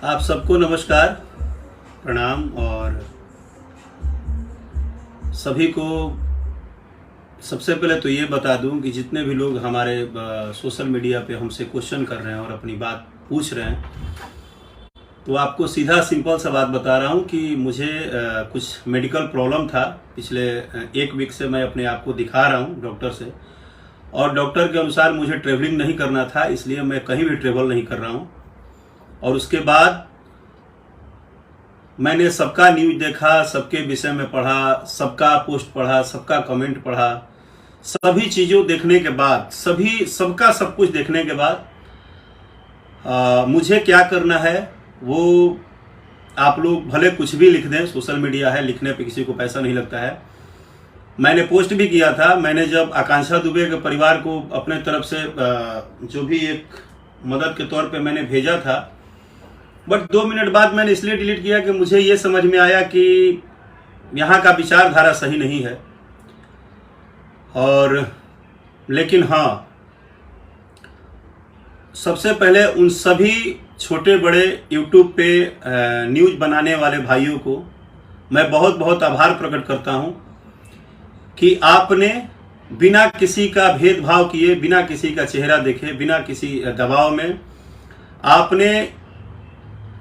आप सबको नमस्कार, प्रणाम। और सभी को सबसे पहले तो ये बता दूं कि जितने भी लोग हमारे सोशल मीडिया पे हमसे क्वेश्चन कर रहे हैं और अपनी बात पूछ रहे हैं, तो आपको सीधा सिंपल सा बात बता रहा हूं कि मुझे कुछ मेडिकल प्रॉब्लम था। पिछले 1 वीक से मैं अपने आप को दिखा रहा हूं डॉक्टर से, और डॉक्टर के अनुसार मुझे ट्रेवलिंग नहीं करना था, इसलिए मैं कहीं भी ट्रेवल नहीं कर रहा हूं। और उसके बाद मैंने सबका न्यूज देखा, सबके विषय में पढ़ा, सबका पोस्ट पढ़ा, सबका कमेंट पढ़ा। सभी चीज़ों देखने के बाद, सबका सब कुछ देखने के बाद मुझे क्या करना है वो आप लोग भले कुछ भी लिख दें, सोशल मीडिया है, लिखने पे किसी को पैसा नहीं लगता है। मैंने पोस्ट भी किया था। मैंने जब आकांक्षा दुबे के परिवार को अपने तरफ से जो भी एक मदद के तौर पे मैंने भेजा था, बट 2 मिनट बाद मैंने इसलिए डिलीट किया कि मुझे ये समझ में आया कि यहाँ का विचारधारा सही नहीं है। और लेकिन हाँ, सबसे पहले उन सभी छोटे बड़े यूट्यूब पे न्यूज बनाने वाले भाइयों को मैं बहुत बहुत आभार प्रकट करता हूँ कि आपने बिना किसी का भेदभाव किए, बिना किसी का चेहरा देखे, बिना किसी दबाव में आपने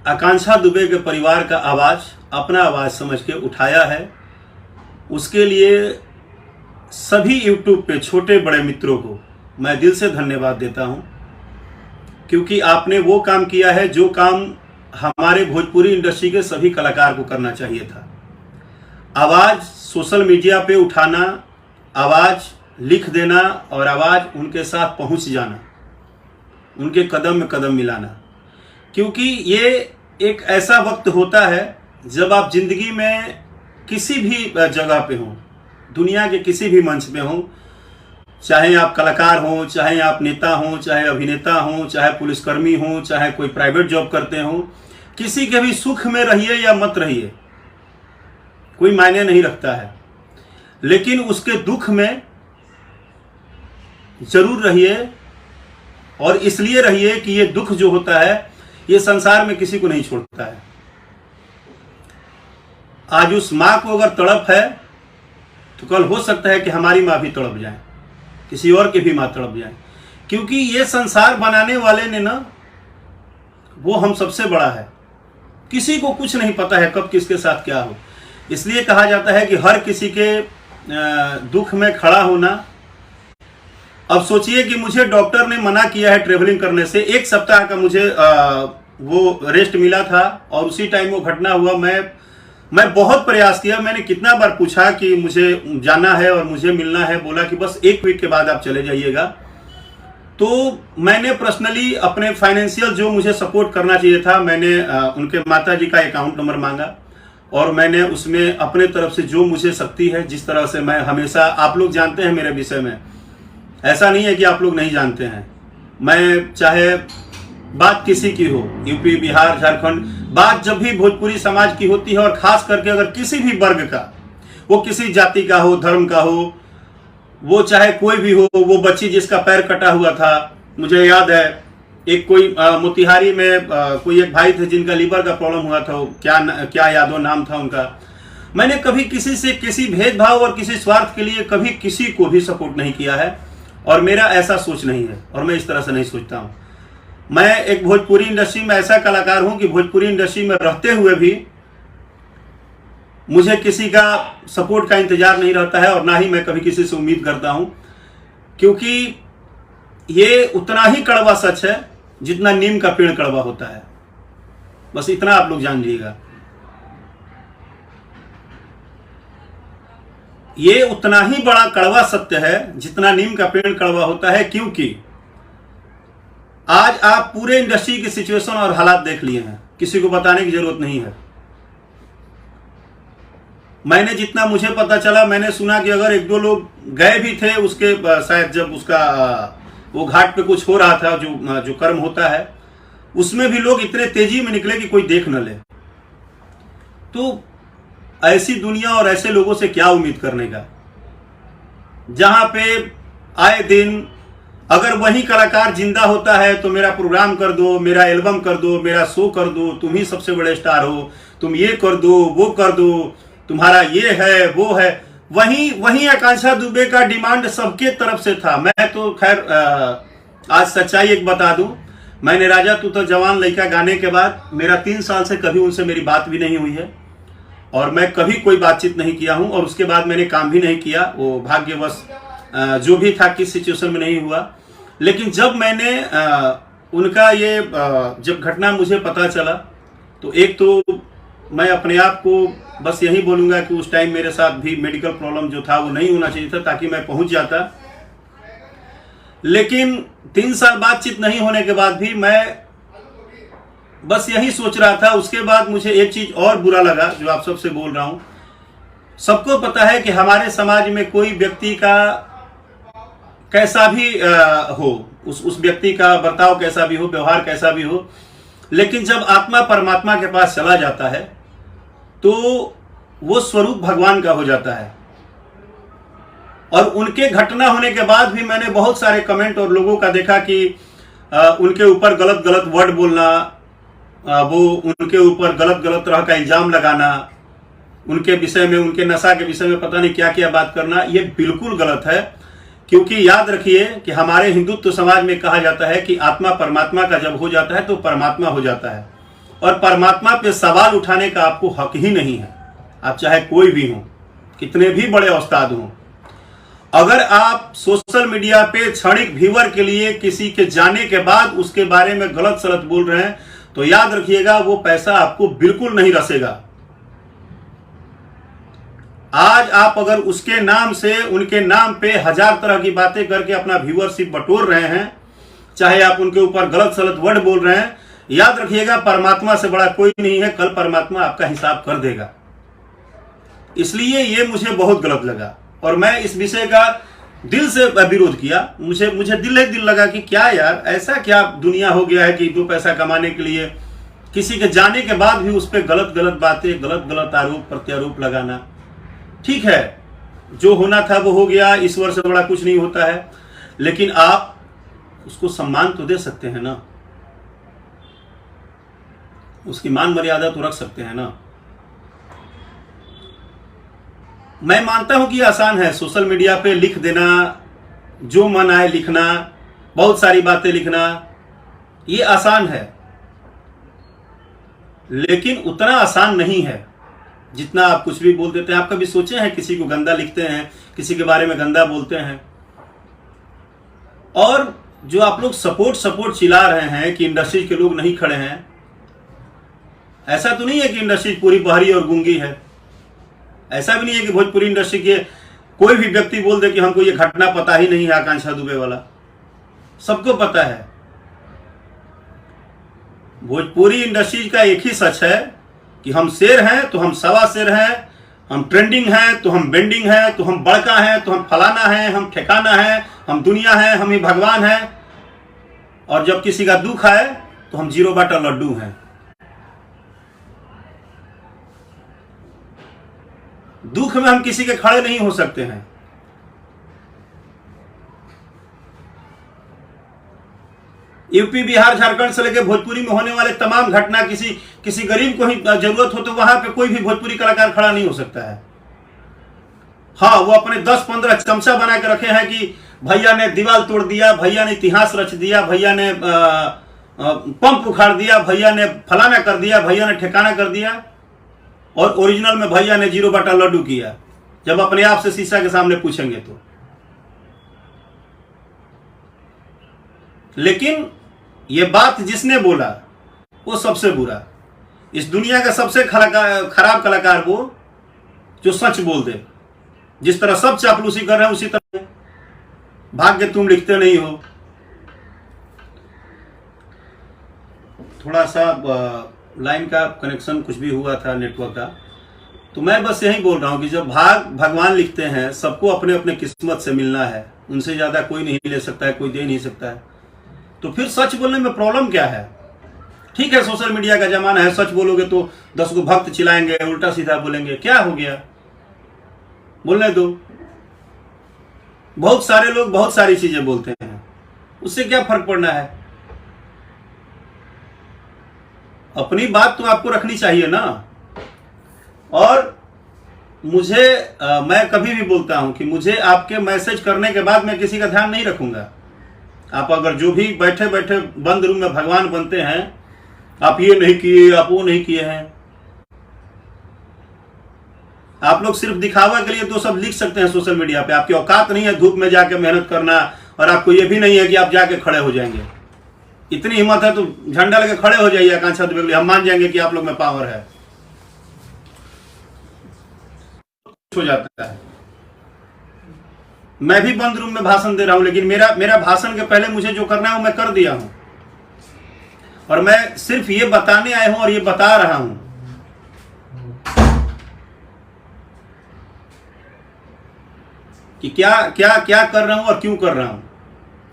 आकांक्षा दुबे के परिवार का आवाज़ अपना आवाज़ समझ के उठाया है। उसके लिए सभी यूट्यूब पे छोटे बड़े मित्रों को मैं दिल से धन्यवाद देता हूं, क्योंकि आपने वो काम किया है जो काम हमारे भोजपुरी इंडस्ट्री के सभी कलाकार को करना चाहिए था। आवाज़ सोशल मीडिया पे उठाना, आवाज़ लिख देना और आवाज़ उनके साथ पहुंच जाना, उनके कदम में कदम मिलाना। क्योंकि ये एक ऐसा वक्त होता है जब आप जिंदगी में किसी भी जगह पे हों, दुनिया के किसी भी मंच पे हों, चाहे आप कलाकार हों, चाहे आप नेता हों, चाहे अभिनेता हों, चाहे पुलिसकर्मी हों, चाहे कोई प्राइवेट जॉब करते हों, किसी के भी सुख में रहिए या मत रहिए, कोई मायने नहीं रखता है। लेकिन उसके दुख में जरूर रहिए, और इसलिए रहिए कि ये दुख जो होता है ये संसार में किसी को नहीं छोड़ता है। आज उस माँ को अगर तड़प है तो कल हो सकता है कि हमारी माँ भी तड़प जाए, किसी और की भी माँ तड़प जाए। क्योंकि ये संसार बनाने वाले ने ना, वो हम सबसे बड़ा है। किसी को कुछ नहीं पता है कब किसके साथ क्या हो। इसलिए कहा जाता है कि हर किसी के दुख में खड़ा होना। अब सोचिए कि मुझे डॉक्टर ने मना किया है ट्रेवलिंग करने से। 1 सप्ताह का मुझे वो रेस्ट मिला था, और उसी टाइम वो घटना हुआ। मैं बहुत प्रयास किया। मैंने कितना बार पूछा कि मुझे जाना है और मुझे मिलना है। बोला कि बस 1 वीक के बाद आप चले जाइएगा। तो मैंने पर्सनली अपने फाइनेंशियल जो मुझे सपोर्ट करना चाहिए था, मैंने उनके माताजी का अकाउंट नंबर मांगा, और मैंने उसमें अपने तरफ से जो मुझे शक्ति है, जिस तरह से मैं हमेशा, आप लोग जानते हैं मेरे विषय में, ऐसा नहीं है कि आप लोग नहीं जानते हैं। मैं चाहे बात किसी की हो, यूपी, बिहार, झारखंड, बात जब भी भोजपुरी समाज की होती है, और खास करके अगर किसी भी वर्ग का, वो किसी जाति का हो, धर्म का हो, वो चाहे कोई भी हो, वो बच्ची जिसका पैर कटा हुआ था, मुझे याद है एक कोई मोतिहारी में कोई एक भाई थे जिनका लीवर का प्रॉब्लम हुआ था, क्या यादव नाम था उनका। मैंने कभी किसी से किसी भेदभाव और किसी स्वार्थ के लिए कभी किसी को भी सपोर्ट नहीं किया है, और मेरा ऐसा सोच नहीं है, और मैं इस तरह से नहीं सोचता हूं। मैं एक भोजपुरी इंडस्ट्री में ऐसा कलाकार हूं कि भोजपुरी इंडस्ट्री में रहते हुए भी मुझे किसी का सपोर्ट का इंतजार नहीं रहता है, और ना ही मैं कभी किसी से उम्मीद करता हूं। क्योंकि ये उतना ही कड़वा सच है जितना नीम का पेड़ कड़वा होता है। बस इतना आप लोग जान लीजिएगा। ये उतना ही बड़ा कड़वा सत्य है जितना नीम का पेड़ कड़वा होता है। क्योंकि आज आप पूरे इंडस्ट्री की सिचुएशन और हालात देख लिए हैं, किसी को बताने की जरूरत नहीं है। मैंने जितना मुझे पता चला, मैंने सुना कि अगर 1-2 लोग गए भी थे उसके, शायद जब उसका वो घाट पे कुछ हो रहा था, जो कर्म होता है, उसमें भी लोग इतने तेजी में निकले कि कोई देख न ले। तो ऐसी दुनिया और ऐसे लोगों से क्या उम्मीद करने का, जहां पे आए दिन अगर वही कलाकार जिंदा होता है तो मेरा प्रोग्राम कर दो, मेरा एल्बम कर दो, मेरा शो कर दो, तुम ही सबसे बड़े स्टार हो, तुम ये कर दो, वो कर दो, तुम्हारा ये है वो है। वही आकांक्षा दुबे का डिमांड सबके तरफ से था। मैं तो खैर आज सच्चाई एक बता दूं, मैंने राजा तू तो जवान लड़का गाने के बाद मेरा 3 साल से कभी उनसे मेरी बात भी नहीं हुई है और मैं कभी कोई बातचीत नहीं किया हूं और उसके बाद मैंने काम भी नहीं किया। वो भाग्यवश जो भी था किस सिचुएशन में नहीं हुआ। लेकिन जब मैंने उनका ये जब घटना मुझे पता चला तो एक तो मैं अपने आप को बस यही बोलूंगा कि उस टाइम मेरे साथ भी मेडिकल प्रॉब्लम जो था वो नहीं होना चाहिए था ताकि मैं पहुंच जाता। लेकिन 3 साल बातचीत नहीं होने के बाद भी मैं बस यही सोच रहा था। उसके बाद मुझे एक चीज और बुरा लगा जो आप सबसे बोल रहा हूं। सबको पता है कि हमारे समाज में कोई व्यक्ति का कैसा भी हो, उस व्यक्ति का बर्ताव कैसा भी हो, व्यवहार कैसा भी हो, लेकिन जब आत्मा परमात्मा के पास चला जाता है तो वो स्वरूप भगवान का हो जाता है। और उनके घटना होने के बाद भी मैंने बहुत सारे कमेंट और लोगों का देखा कि उनके ऊपर गलत गलत वर्ड बोलना, वो उनके ऊपर गलत गलत तरह का इल्जाम लगाना, उनके विषय में, उनके नशा के विषय में पता नहीं क्या क्या बात करना, ये बिल्कुल गलत है। क्योंकि याद रखिए कि हमारे हिंदुत्व समाज में कहा जाता है कि आत्मा परमात्मा का जब हो जाता है तो परमात्मा हो जाता है और परमात्मा पे सवाल उठाने का आपको हक ही नहीं है। आप चाहे कोई भी हो, कितने भी बड़े उस्ताद हों, अगर आप सोशल मीडिया पे क्षणिक व्यूअर के लिए किसी के जाने के बाद उसके बारे में गलत सलत बोल रहे हैं तो याद रखिएगा वो पैसा आपको बिल्कुल नहीं रसेगा। आज आप अगर उसके नाम से, उनके नाम पे 1000 तरह की बातें करके अपना व्यूअरशिप बटोर रहे हैं, चाहे आप उनके ऊपर गलत सलत वर्ड बोल रहे हैं, याद रखिएगा परमात्मा से बड़ा कोई नहीं है। कल परमात्मा आपका हिसाब कर देगा। इसलिए ये मुझे बहुत गलत लगा और मैं इस विषय का दिल से विरोध किया। मुझे दिल लगा कि क्या यार, ऐसा क्या दुनिया हो गया है कि 2 पैसा कमाने के लिए किसी के जाने के बाद भी उस पर गलत गलत बातें, गलत गलत आरोप प्रत्यारोप लगाना। ठीक है, जो होना था वो हो गया, ईश्वर से बड़ा कुछ नहीं होता है, लेकिन आप उसको सम्मान तो दे सकते हैं ना, उसकी मान मर्यादा तो रख सकते हैं ना। मैं मानता हूं कि आसान है सोशल मीडिया पे लिख देना, जो मन आए लिखना, बहुत सारी बातें लिखना, ये आसान है, लेकिन उतना आसान नहीं है जितना आप कुछ भी बोल देते हैं। आप कभी सोचे हैं किसी को गंदा लिखते हैं, किसी के बारे में गंदा बोलते हैं, और जो आप लोग सपोर्ट चिल्ला रहे हैं कि इंडस्ट्री के लोग नहीं खड़े हैं, ऐसा तो नहीं है कि इंडस्ट्री पूरी बहरी और गूंगी है। ऐसा भी नहीं है कि भोजपुरी इंडस्ट्री के कोई भी व्यक्ति बोल दे कि हमको ये घटना पता ही नहीं है आकांक्षा दुबे वाला। सबको पता है। भोजपुरी इंडस्ट्री का एक ही सच है कि हम शेर हैं तो हम सवा शेर हैं, हम ट्रेंडिंग हैं तो हम बेंडिंग हैं, तो हम बड़का हैं तो हम फलाना हैं, हम ठिकाना हैं, हम दुनिया हैं, हम ही भगवान हैं, और जब किसी का दुख आए तो हम 0 बाटा लड्डू हैं। दुख में हम किसी के खड़े नहीं हो सकते हैं। यूपी, बिहार, झारखंड से लेकर भोजपुरी में होने वाले तमाम घटना, किसी गरीब को ही जरूरत हो तो वहां पे कोई भी भोजपुरी कलाकार खड़ा नहीं हो सकता है। हाँ, वो अपने 10-15 चमचा बना के रखे हैं कि भैया ने दीवार तोड़ दिया, भैया ने इतिहास रच दिया, भैया ने पंप उखाड़ दिया, भैया ने फलाना कर दिया, भैया ने ठिकाना कर दिया, और ओरिजिनल में भैया ने 0 बाटा लड्डू किया। जब अपने आप से शीशा के सामने पूछेंगे तो। लेकिन ये बात जिसने बोला वो सबसे बुरा। इस दुनिया का सबसे खराब कलाकार वो जो सच बोल दे। जिस तरह सब चापलूसी कर रहे हैं उसी तरह भाग्य तुम लिखते नहीं हो। थोड़ा सा लाइन का कनेक्शन कुछ भी हुआ था, नेटवर्क का, तो मैं बस यही बोल रहा हूं कि जब भगवान लिखते हैं, सबको अपने अपने किस्मत से मिलना है, उनसे ज्यादा कोई नहीं ले सकता है, कोई दे नहीं सकता है। तो फिर सच बोलने में प्रॉब्लम क्या है? ठीक है, सोशल मीडिया का जमाना है, सच बोलोगे तो 10 को भक्त चिल्लाएंगे, उल्टा सीधा बोलेंगे, क्या हो गया, बोलने दो। बहुत सारे लोग बहुत सारी चीजें बोलते हैं, उससे क्या फर्क पड़ना है? अपनी बात तो आपको रखनी चाहिए ना। और मुझे मैं कभी भी बोलता हूं कि मुझे आपके मैसेज करने के बाद मैं किसी का ध्यान नहीं रखूंगा। आप अगर जो भी बैठे बैठे बंद रूम में भगवान बनते हैं, आप ये नहीं किए, आप वो नहीं किए हैं, आप लोग सिर्फ दिखावा के लिए तो सब लिख सकते हैं सोशल मीडिया पे। आपकी औकात नहीं है धूप में जाके मेहनत करना, और आपको ये भी नहीं है कि आप जाके खड़े हो जाएंगे। इतनी हिम्मत है तो झंडा लेके खड़े हो जाइए आकांक्षा दुबे के लिए, हम मान जाएंगे कि आप लोग में पावर है। हो जाता है। मैं भी बंद रूम में भाषण दे रहा हूं, लेकिन मेरा भाषण के पहले मुझे जो करना है वो मैं कर दिया हूं, और मैं सिर्फ ये बताने आया हूं और ये बता रहा हूं कि क्या क्या क्या कर रहा हूं और क्यों कर रहा हूं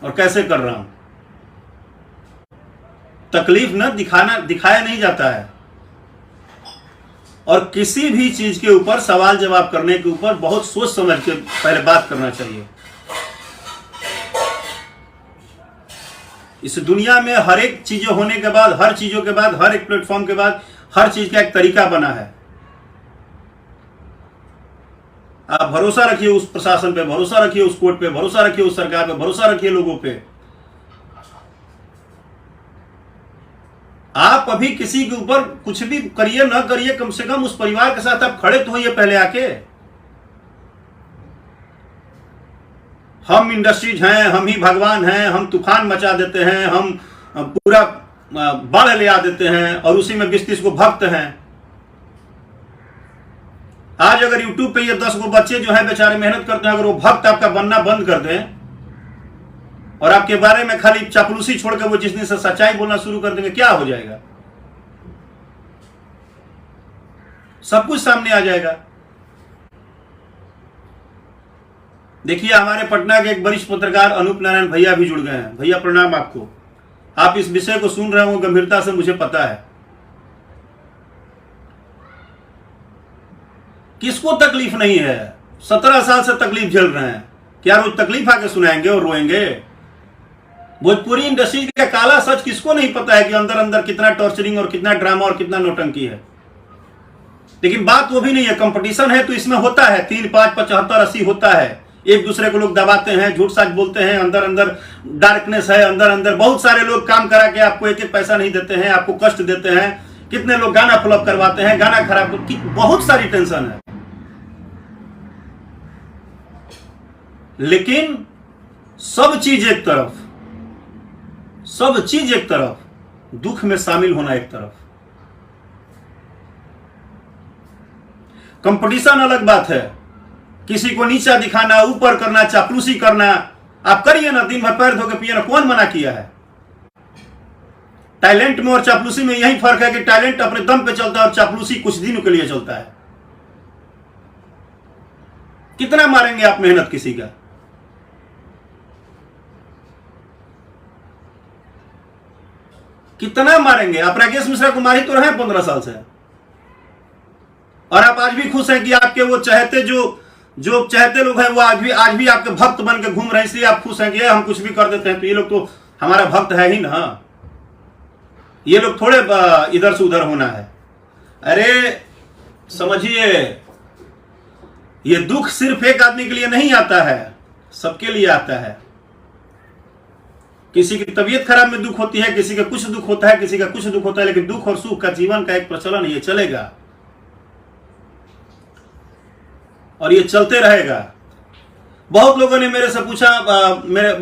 और कैसे कर रहा हूं। तकलीफ न दिखाया नहीं जाता है, और किसी भी चीज के ऊपर सवाल जवाब करने के ऊपर बहुत सोच समझ के पहले बात करना चाहिए। इस दुनिया में हर एक चीजें होने के बाद, हर चीजों के बाद, हर एक प्लेटफॉर्म के बाद हर चीज का एक तरीका बना है। आप भरोसा रखिए उस प्रशासन पे, भरोसा रखिए उस कोर्ट पे, भरोसा रखिए उस सरकार पे, भरोसा रखिए लोगों पे। आप अभी किसी के ऊपर कुछ भी करिए ना करिए, कम से कम उस परिवार के साथ आप खड़े तो होइए पहले आके। हम इंडस्ट्रीज हैं, हम ही भगवान हैं, हम तूफान मचा देते हैं, हम पूरा बाढ़ ले आ देते हैं, और उसी में 20-30 को भक्त हैं। आज अगर यूट्यूब पे ये 10 गो बच्चे जो है बेचारे मेहनत करते हैं, अगर वो भक्त आपका बनना बंद कर दें और आपके बारे में खाली चापलूसी छोड़ के वो जिस दिन से सच्चाई बोलना शुरू कर देंगे, क्या हो जाएगा? सब कुछ सामने आ जाएगा। देखिए, हमारे पटना के एक वरिष्ठ पत्रकार अनूप नारायण भैया भी जुड़ गए हैं। भैया प्रणाम आपको। आप इस विषय को सुन रहे हो गंभीरता से, मुझे पता है। किसको तकलीफ नहीं है? 17 साल से तकलीफ झेल रहे हैं। क्या रोज तकलीफ आके सुनाएंगे और रोएंगे? भोजपुरी इंडस्ट्री का काला सच किसको नहीं पता है कि अंदर अंदर कितना टॉर्चरिंग और कितना ड्रामा और कितना नौटंकी है। लेकिन बात वो भी नहीं है। कंपटीशन है तो इसमें होता है, 3, 5, 75, 80 होता है। एक दूसरे को लोग दबाते हैं, झूठ साच बोलते हैं, अंदर अंदर डार्कनेस है, अंदर अंदर बहुत सारे लोग काम करा के आपको एक एक पैसा नहीं देते हैं, आपको कष्ट देते हैं। कितने लोग गाना फ्लॉप करवाते हैं, गाना खराब, बहुत सारी टेंशन है। लेकिन सब चीज एक तरफ, सब चीज एक तरफ, दुख में शामिल होना एक तरफ। कंपटीशन अलग बात है, किसी को नीचा दिखाना, ऊपर करना, चापलूसी करना, आप करिए ना, दिन भर पैर धो के पिए ना, कौन मना किया है? टैलेंट में और चापलूसी में यही फर्क है कि टैलेंट अपने दम पे चलता है और चापलूसी कुछ दिनों के लिए चलता है। कितना मारेंगे आप मेहनत किसी का? कितना मारेंगे? आप राकेश मिश्रा को मार ही तो रहे हैं 15 साल से, और आप आज भी खुश हैं कि आपके वो चहेते जो चहेते लोग हैं वो आज भी आपके भक्त बन के घूम रहे हैं, इसलिए आप खुश हैं कि हम कुछ भी कर देते हैं तो ये लोग तो हमारा भक्त है ही ना। ये लोग थोड़े इधर से उधर होना है। अरे समझिए, ये दुख सिर्फ एक आदमी के लिए नहीं आता है, सबके लिए आता है। किसी की तबीयत खराब में दुख होती है, किसी का कुछ दुख होता है, किसी का कुछ दुख होता है, लेकिन दुख और सुख का जीवन का एक प्रचलन ये चलेगा और ये चलते रहेगा। बहुत लोगों ने मेरे से पूछा मेरे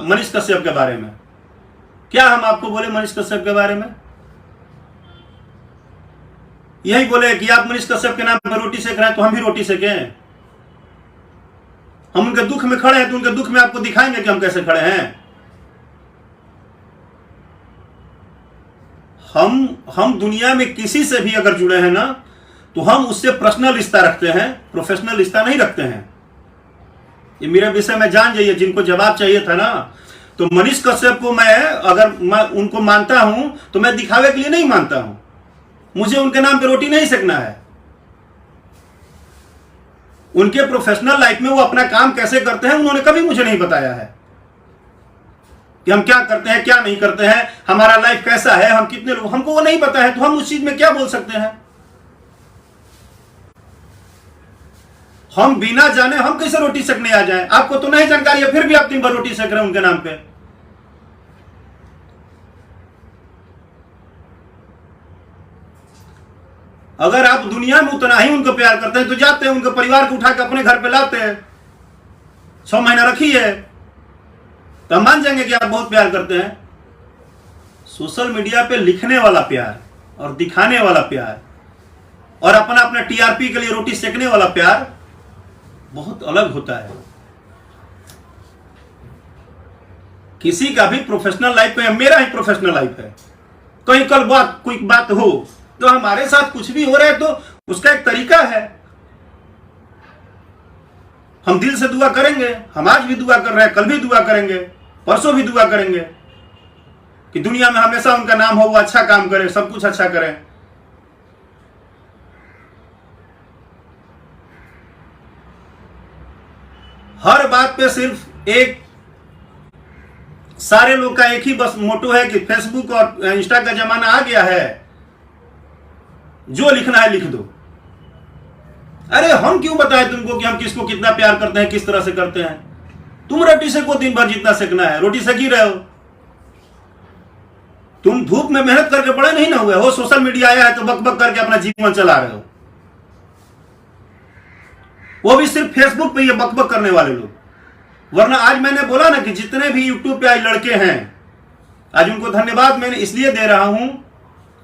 मनीष कश्यप के बारे में। क्या हम आपको बोले मनीष कश्यप के बारे में? यही बोले कि आप मनीष कश्यप के नाम पर रोटी सेक रहे हैं तो हम भी रोटी सेकें। हम उनके दुख में खड़े हैं तो उनके दुख में आपको दिखाएंगे कि हम कैसे खड़े हैं। हम दुनिया में किसी से भी अगर जुड़े हैं ना, तो हम उससे पर्सनल रिश्ता रखते हैं, प्रोफेशनल रिश्ता नहीं रखते हैं। ये मेरे विषय में जान जाइए। जिनको जवाब चाहिए था ना, तो मनीष कश्यप को मैं उनको मानता हूं तो मैं दिखावे के लिए नहीं मानता हूं। मुझे उनके नाम पे रोटी नहीं सेकना है। उनके प्रोफेशनल लाइफ में वो अपना काम कैसे करते हैं उन्होंने कभी मुझे नहीं बताया है। कि हम क्या करते हैं क्या नहीं करते हैं, हमारा लाइफ कैसा है, हम कितने लोग, हमको वो नहीं पता है, तो हम उस चीज में क्या बोल सकते हैं? हम बिना जाने हम कैसे रोटी सेकने आ जाएं? आपको तो नहीं जानकारी है, फिर भी आप दिन भर रोटी सेक रहे हैं उनके नाम पे। अगर आप दुनिया में उतना ही उनको प्यार करते हैं तो जाते हैं उनके परिवार को उठा के अपने घर पे लाते हैं, 6 महीना रखिए, तो हम मान जाएंगे कि आप बहुत प्यार करते हैं। सोशल मीडिया पे लिखने वाला प्यार और दिखाने वाला प्यार और अपना अपना टीआरपी के लिए रोटी सेकने वाला प्यार बहुत अलग होता है। किसी का भी प्रोफेशनल लाइफ है, मेरा ही प्रोफेशनल लाइफ है, कहीं कल कोई बात हो तो हमारे साथ कुछ भी हो रहा है तो उसका एक तरीका है, हम दिल से दुआ करेंगे। हम आज भी दुआ कर रहे हैं, कल भी दुआ करेंगे, परसों भी दुआ करेंगे कि दुनिया में हमेशा उनका नाम हो, वो अच्छा काम करे, सब कुछ अच्छा करे। हर बात पे सिर्फ एक, सारे लोग का एक ही बस मोटो है कि फेसबुक और इंस्टा का जमाना आ गया है, जो लिखना है लिख दो। अरे हम क्यों बताएं तुमको कि हम किसको कितना प्यार करते हैं, किस तरह से करते हैं? तुम रोटी सेको दिन भर जितना सेकना है, रोटी सेक ही रहे हो। तुम धूप में मेहनत करके बड़े नहीं ना हुए हो, सोशल मीडिया आया है तो बक बक करके अपना जीवन चला रहे हो। वो भी सिर्फ फेसबुक पे ये बक बक करने वाले लोग। वरना आज मैंने बोला ना कि जितने भी यूट्यूब पे आज लड़के हैं, आज उनको धन्यवाद मैंने इसलिए दे रहा हूं,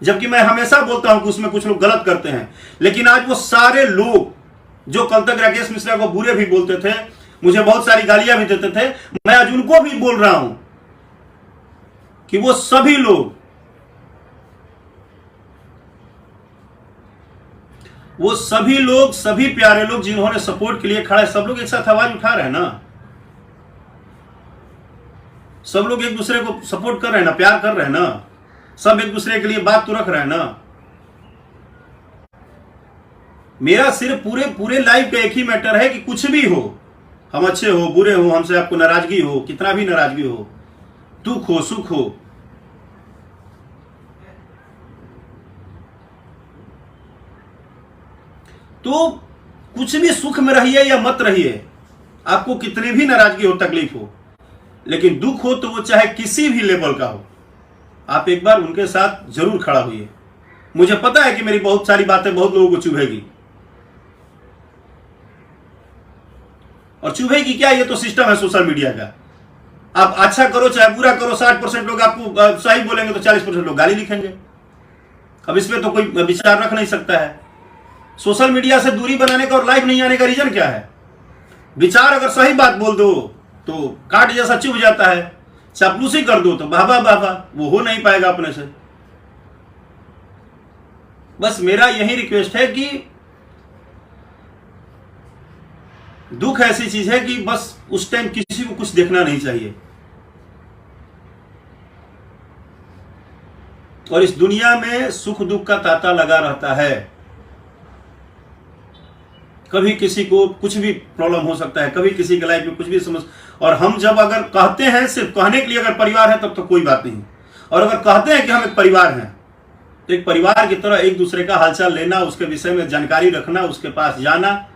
जबकि मैं हमेशा बोलता हूं कि उसमें कुछ लोग गलत करते हैं, लेकिन आज वो सारे लोग जो कल तक राकेश मिश्रा को बुरे भी बोलते थे, मुझे बहुत सारी गालियां भी देते थे, मैं आज उनको भी बोल रहा हूं कि वो सभी लोग, सभी प्यारे लोग जिन्होंने सपोर्ट के लिए खड़ा है, सब लोग एक साथ आवाज उठा रहे हैं ना, सब लोग एक दूसरे को सपोर्ट कर रहे हैं ना, प्यार कर रहे हैं ना, सब एक दूसरे के लिए बात तो रख रहे हैं ना। मेरा सिर्फ पूरे लाइफ का एक ही मैटर है कि कुछ भी हो, हम अच्छे हो बुरे हो, हमसे आपको नाराजगी हो, कितना भी नाराजगी हो, दुख हो सुख हो, तो कुछ भी सुख में रहिए या मत रहिए, आपको कितनी भी नाराजगी हो, तकलीफ हो, लेकिन दुख हो तो वो चाहे किसी भी लेवल का हो, आप एक बार उनके साथ जरूर खड़ा होइए। मुझे पता है कि मेरी बहुत सारी बातें बहुत लोगों को चुभेगी, और चुभेगी क्या, ये तो सिस्टम है सोशल मीडिया का। आप अच्छा करो चाहे बुरा करो, 60% लोग आपको सही बोलेंगे तो 40% लोग गाली लिखेंगे। अब इसमें तो कोई विचार रख नहीं सकता है। सोशल मीडिया से दूरी बनाने का और लाइव नहीं आने का रीजन क्या है? विचार अगर सही बात बोल दो तो काट जैसा चुभ जाता है, चापलूसी कर दो तो बाबा बाबा, वो हो नहीं पाएगा अपने से। बस मेरा यही रिक्वेस्ट है कि दुख ऐसी चीज है कि बस उस टाइम किसी को कुछ देखना नहीं चाहिए, और इस दुनिया में सुख दुख का तांता लगा रहता है। कभी किसी को कुछ भी प्रॉब्लम हो सकता है, कभी किसी के लाइफ में कुछ भी समस्या, और हम जब अगर कहते हैं, सिर्फ कहने के लिए अगर परिवार है तब तो कोई बात नहीं, और अगर कहते हैं कि हम एक परिवार हैं तो एक परिवार की तरह एक दूसरे का हालचाल लेना, उसके विषय में जानकारी रखना, उसके पास जाना,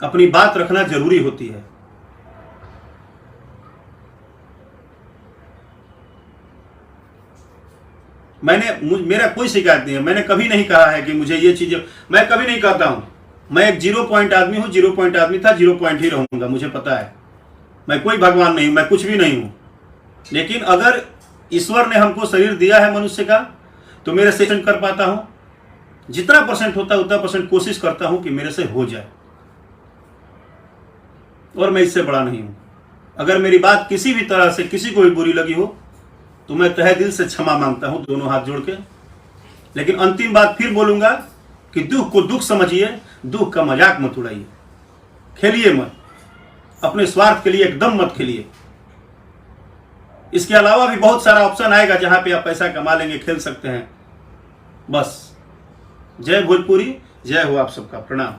अपनी बात रखना जरूरी होती है। मेरा कोई शिकायत नहीं है, मैंने कभी नहीं कहा है कि मुझे ये चीजें, मैं कभी नहीं कहता हूं मैं एक 0 पॉइंट आदमी हूं, 0 पॉइंट आदमी था, 0 पॉइंट ही रहूंगा, मुझे पता है। मैं कोई भगवान नहीं, मैं कुछ भी नहीं हूं, लेकिन अगर ईश्वर ने हमको शरीर दिया है मनुष्य का तो मेरे से कर पाता हूं, जितना % होता है उतना % कोशिश करता हूं कि मेरे से हो जाए, और मैं इससे बड़ा नहीं हूं। अगर मेरी बात किसी भी तरह से किसी को भी बुरी लगी हो तो मैं तहे दिल से क्षमा मांगता हूं, दोनों हाथ जोड़ के। लेकिन अंतिम बात फिर बोलूंगा कि दुख को दुख समझिए, दुख का मजाक मत उड़ाइए, खेलिए मत, अपने स्वार्थ के लिए एकदम मत खेलिए। इसके अलावा भी बहुत सारा ऑप्शन आएगा जहां पे आप पैसा कमा लेंगे, खेल सकते हैं। बस जय भोजपुरी, जय हो आप सबका, प्रणाम।